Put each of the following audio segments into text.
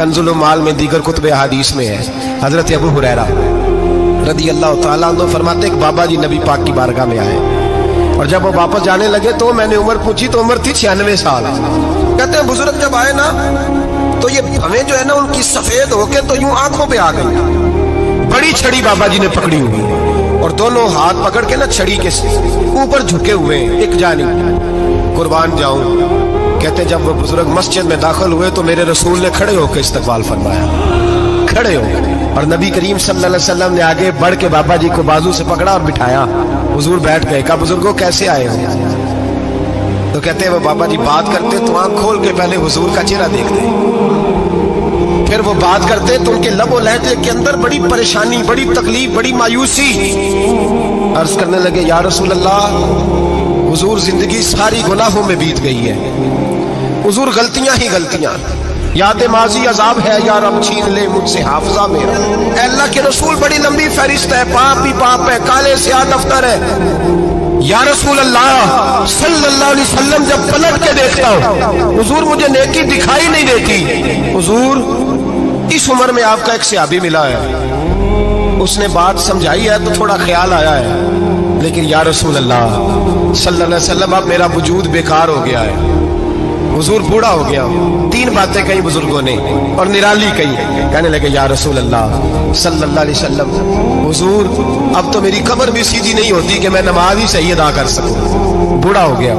कंजुल माल में दीगर कुतुब हदीस में है। हजरत अबू हुरैरा रदी अल्लाह तआला अन्हु फरमाते एक बाबा जी नबी पाक की बारगाह में आए और जब वो वापस जाने लगे तो मैंने उम्र पूछी तो उम्र थी 96 साल। कहते हैं बुजुर्ग जब आए ना तो ये भवें जो है ना उनकी सफेद होके तो यूं आंखों पे आ गई। बड़ी छड़ी बाबा जी ने पकड़ी हुई और दोनों हाथ पकड़ के ना छड़ी के ऊपर झुके हुए एक जानिब। कुर्बान जाऊं, कहते जब वो बुजुर्ग मस्जिद में दाखिल हुए तो मेरे रसूल ने खड़े होकर इस्तकबाल फरमाया, खड़े हो। और नबी करीम सल्लल्लाहु अलैहि वसल्लम ने आगे बढ़ के बाबा जी को बाजू से पकड़ा और बिठाया। हुजूर बैठ गए। कहा बुजुर्गों कैसे आए हो? तो कहते हैं वो बाबा जी बात करते तो आंख खोल के पहले हुजूर का चेहरा देखते, फिर वो बात करते तो उनके लबो लहजे के अंदर बड़ी परेशानी, बड़ी तकलीफ, बड़ी मायूसी। अर्ज करने लगे या रसूल अल्लाह, हुजूर जिंदगी सारी गुनाहों में बीत गई है, हुजूर गलतियां ही गलतियां, याद माजी अजाब है, या रब छीन ले मुझसे हाफजा मेरा। अल्लाह के रसूल बड़ी लंबी फहरिस्त है, पाप ही पाप है, काले स्याह दफ्तर है। या रसूल अल्लाह सल्लल्लाहु अलैहि वसल्लम जब पलट के देखता हूं हुजूर मुझे नेकी दिखाई नहीं देती। हुजूर इस उम्र में आपका एक सहाबी मिला है, उसने बात समझाई है तो थोड़ा ख्याल आया है, लेकिन या रसूल अल्लाह सल्लल्लाहु अलैहि वसल्लम अब मेरा वजूद बेकार हो गया है, हुजूर बूढ़ा हो गया। 3 बातें कही बुजुर्गों ने और निराली कही। कहने लगे या रसूल अल्लाह सल्लल्लाहु अलैहि वसल्लम, हुजूर अब तो मेरी कब्र भी सीधी नहीं होती कि मैं नमाज ही सही अदा कर सकूं, बूढ़ा हो गया।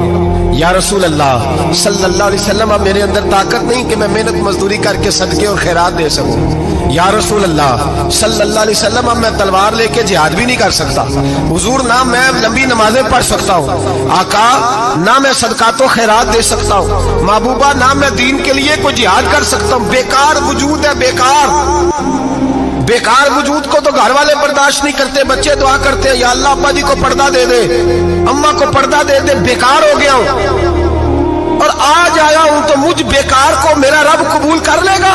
या रसूल अल्लाह सल्लल्लाहु अलैहि वसल्लम अब मेरे अंदर ताकत नहीं कि मैं मेहनत मजदूरी करके सदके और खैरात दे सकूं। या रसूल अल्लाह सल्लल्लाहु अलैहि वसल्लम अब मैं तलवार लेके जिहाद भी नहीं कर सकता। हुजूर ना मैं लंबी नमाजें पढ़ सकता हूँ आका, ना मैं सदकात और खैरात दे सकता हूँ महबूबा, ना मैं दीन के लिए कोई जिहाद कर सकता हूँ। बेकार वजूद है, बेकार वजूद को तो घर वाले बर्दाश्त नहीं करते, बच्चे दुआ करते हैं या अल्लाह अब्बा जी को पर्दा दे दे, अम्मा को पर्दा दे दे, बेकार हो गया हूं और आज आया हूं तो मुझ बेकार को मेरा रब कबूल कर लेगा।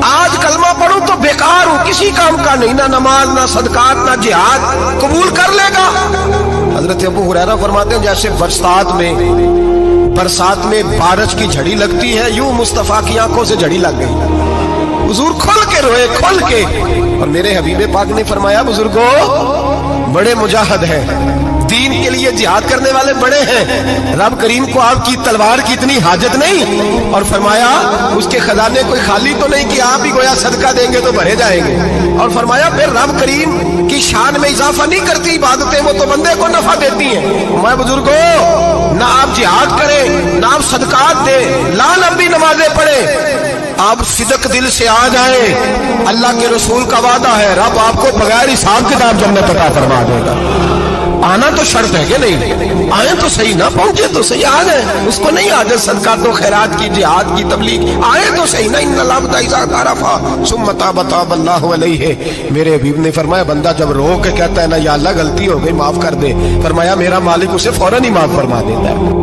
आज कलमा पढ़ूं तो बेकार हूं, किसी काम का नहीं, ना नमाज ना सदकात ना जिहाद, कबूल कर लेगा। हजरत अबू हुरैरा फरमाते हैं जैसे बरसात में बारिश की झड़ी लगती है, यूं मुस्तफा की आंखों से झड़ी लग गई। हुजूर खुल के रोए, खुल के। और मेरे हबीबे पाक ने फरमाया बुजुर्गो बड़े मुजाहिद हैं, दीन के लिए जिहाद करने वाले बड़े हैं, रब करीम को आपकी तलवार की इतनी हाजत नहीं। और फरमाया उसके खजाने कोई खाली तो नहीं कि आप ही गोया सदका देंगे तो भरे जाएंगे। और फरमाया फिर रब करीम की शान में इजाफा नहीं करती इबादतें, वो तो बंदे को नफा देती हैं। मैं बुजुर्गो ना आप जिहाद करें ना आप सदकात दे, ना लंबी नमाजें पढ़े, आप सिदक दिल से आ जाए, अल्लाह के रसूल का वादा है रब आपको बगैर हिसाब किताब जन्नत अता फरमा देगा। आना तो शर्त है कि नहीं, आए तो सही, ना पहुंचे तो सही, आ जाए, उसको नहीं आदत सदका तो खैरात की जिहाद की तबलीग, आए तो सही ना। मेरे हबीब ने फरमाया बंदा जब रो के कहता है ना या अल्लाह गलती हो गई माफ कर दे, फरमाया मेरा मालिक उसे फौरन ही माफ फरमा देता है।